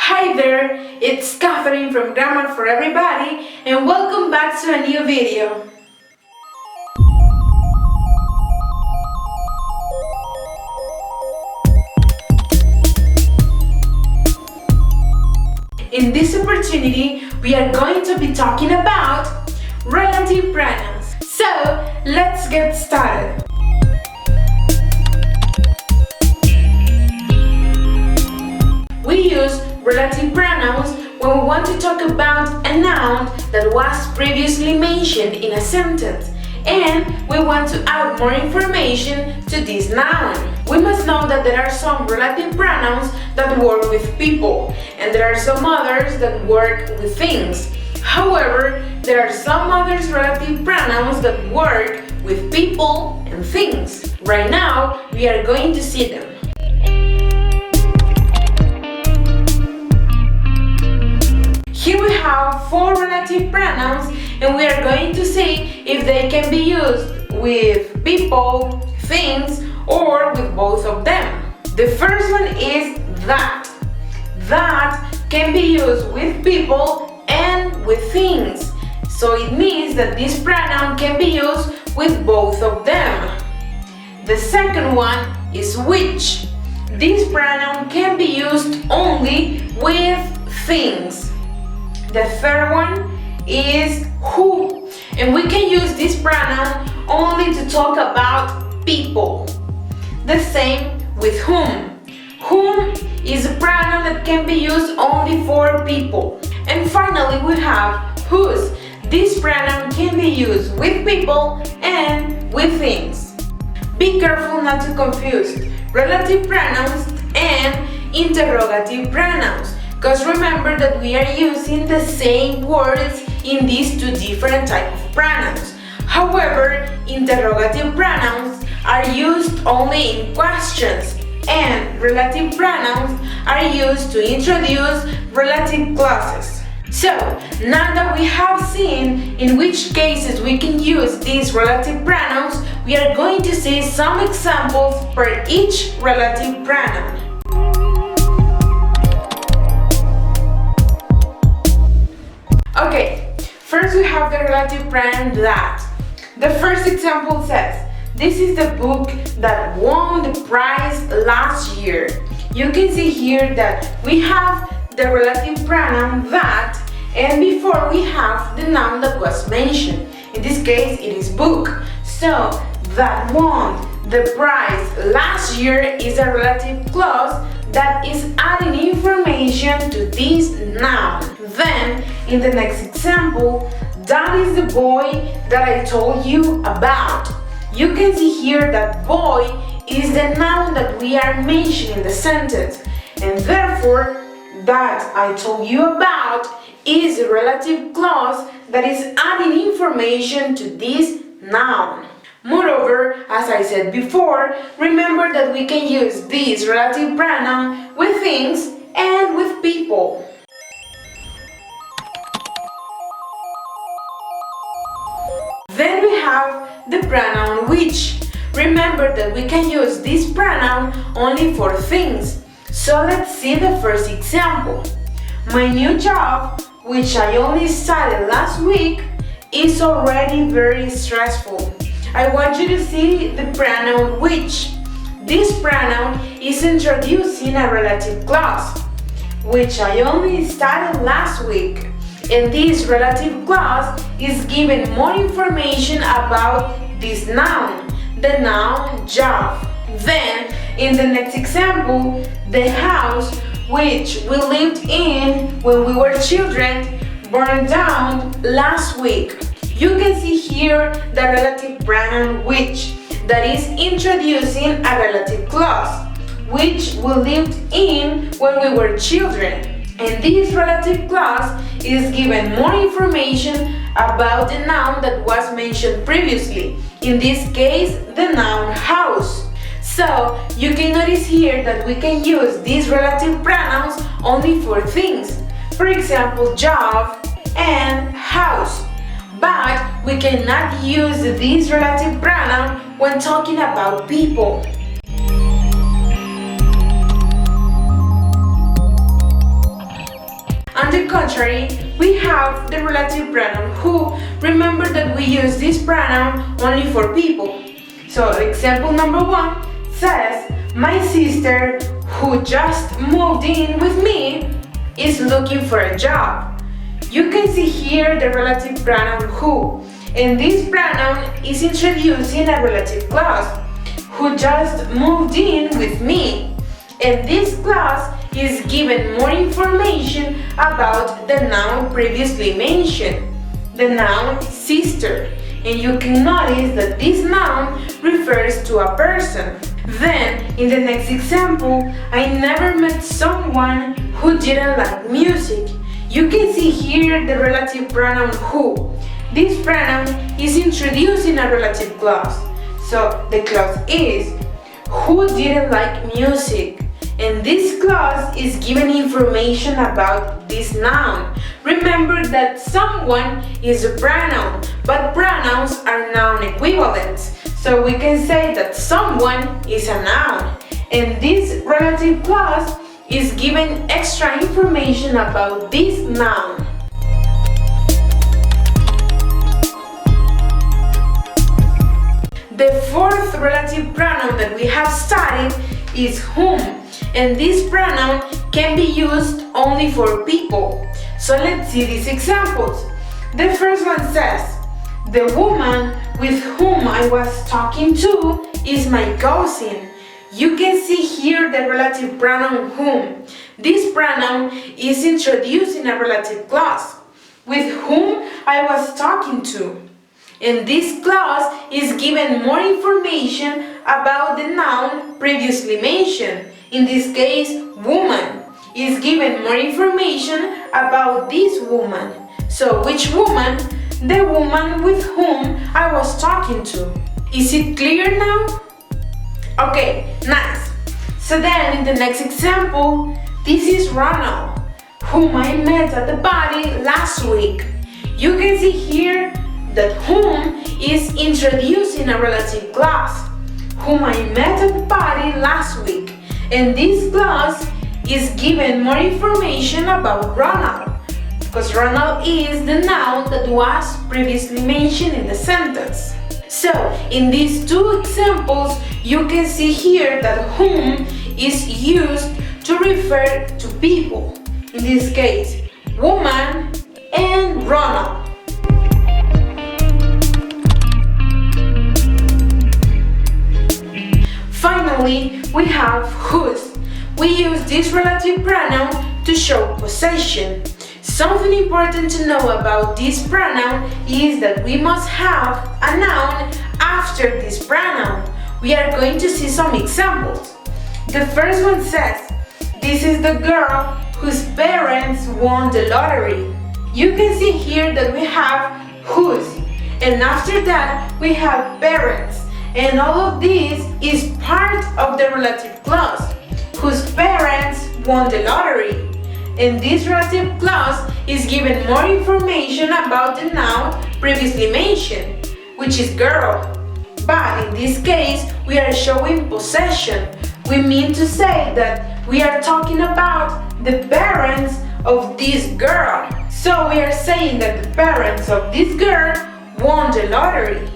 Hi there, it's Catherine from Grammar for Everybody and welcome back to a new video. In this opportunity, we are going to be talking about relative pronouns. So, let's get started. We use relative pronouns when we want to talk about a noun that was previously mentioned in a sentence and we want to add more information to this noun. We must know that there are some relative pronouns that work with people and there are some others that work with things. However, there are some other relative pronouns that work with people and things. Right now, we are going to see them. Here we have 4 relative pronouns and we are going to see if they can be used with people, things, or with both of them. The first one is that. That can be used with people and with things. So it means that this pronoun can be used with both of them. The second one is which. This pronoun can be used only with things. The third one is who, and we can use this pronoun only to talk about people. The same with whom. Whom is a pronoun that can be used only for people. And finally we have whose. This pronoun can be used with people and with things. Be careful not to confuse relative pronouns and interrogative pronouns. Because remember that we are using the same words in these 2 different types of pronouns. However, interrogative pronouns are used only in questions and relative pronouns are used to introduce relative clauses. So, now that we have seen in which cases we can use these relative pronouns, we are going to see some examples for each relative pronoun. Okay, first we have the relative pronoun that. The first example says, this is the book that won the prize last year. You can see here that we have the relative pronoun that and before we have the noun that was mentioned. In this case, it is book. So, that won the prize last year is a relative clause that is adding information to this noun. Then, in the next example, that is the boy that I told you about. You can see here that boy is the noun that we are mentioning in the sentence, and therefore, that I told you about is a relative clause that is adding information to this noun. Moreover, as I said before, remember that we can use this relative pronoun with things and with people. Then we have the pronoun which. Remember that we can use this pronoun only for things. So let's see the first example. My new job, which I only started last week, is already very stressful. I want you to see the pronoun which. This pronoun is introducing a relative clause, which I only started last week. And this relative clause is giving more information about this noun, the noun job. Then, in the next example, the house which we lived in when we were children burned down last week. You can see here the relative pronoun which that is introducing a relative clause, which we lived in when we were children. And this relative clause is giving more information about the noun that was mentioned previously. In this case, the noun house. So, you can notice here that we can use these relative pronouns only for things. For example, job and house. But we cannot use this relative pronoun when talking about people. the contrary, we have the relative pronoun who. Remember that we use this pronoun only for people. So example number 1 says, my sister who just moved in with me is looking for a job. You can see here the relative pronoun who, and this pronoun is introducing a relative clause, who just moved in with me. And this clause is given more information about the noun previously mentioned, the noun sister. And you can notice that this noun refers to a person. Then, in the next example, I never met someone who didn't like music. You can see here the relative pronoun who. This pronoun is introducing a relative clause. So the clause is who didn't like music. And this clause is giving information about this noun. Remember that someone is a pronoun, but pronouns are noun equivalents. So we can say that someone is a noun. And this relative clause is giving extra information about this noun. The fourth relative pronoun that we have studied is whom, and this pronoun can be used only for people. So let's see these examples. The first one says, the woman with whom I was talking to is my cousin. You can see here the relative pronoun whom. This pronoun is introducing a relative clause, with whom I was talking to. And this clause is given more information about the noun previously mentioned. In this case, woman is given more information about this woman. So which woman? The woman with whom I was talking to. Is it clear now? Okay, nice. So then in the next example, this is Ronald, whom I met at the party last week. You can see here that whom is introducing a relative clause, whom I met at the party last week. And this clause is given more information about Ronald, because Ronald is the noun that was previously mentioned in the sentence. So, in these two examples, you can see here that whom is used to refer to people. In this case, woman and Ronald. Finally, we have whose. We use this relative pronoun to show possession. Something important to know about this pronoun is that we must have a noun after this pronoun. We are going to see some examples. The first one says, this is the girl whose parents won the lottery. You can see here that we have whose, and after that we have parents. And all of this is part of the relative clause, whose parents won the lottery. And this relative clause is given more information about the noun previously mentioned, which is girl. But in this case, we are showing possession. We mean to say that we are talking about the parents of this girl. So we are saying that the parents of this girl won the lottery.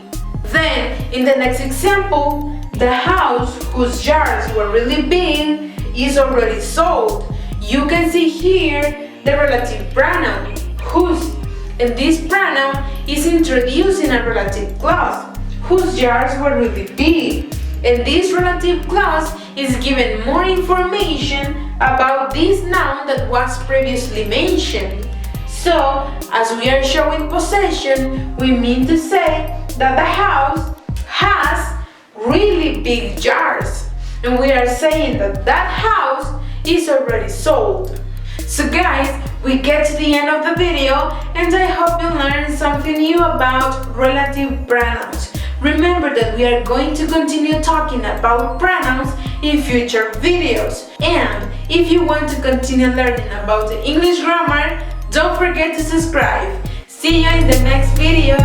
Then, in the next example, the house whose jars were really big is already sold. You can see here the relative pronoun, whose, and this pronoun is introducing a relative clause, whose jars were really big. And this relative clause is given more information about this noun that was previously mentioned. So, as we are showing possession, we mean to say that the house has really big jars. And we are saying that that house is already sold. So guys, we get to the end of the video and I hope you learned something new about relative pronouns. Remember that we are going to continue talking about pronouns in future videos. And if you want to continue learning about the English grammar, don't forget to subscribe. See you in the next video.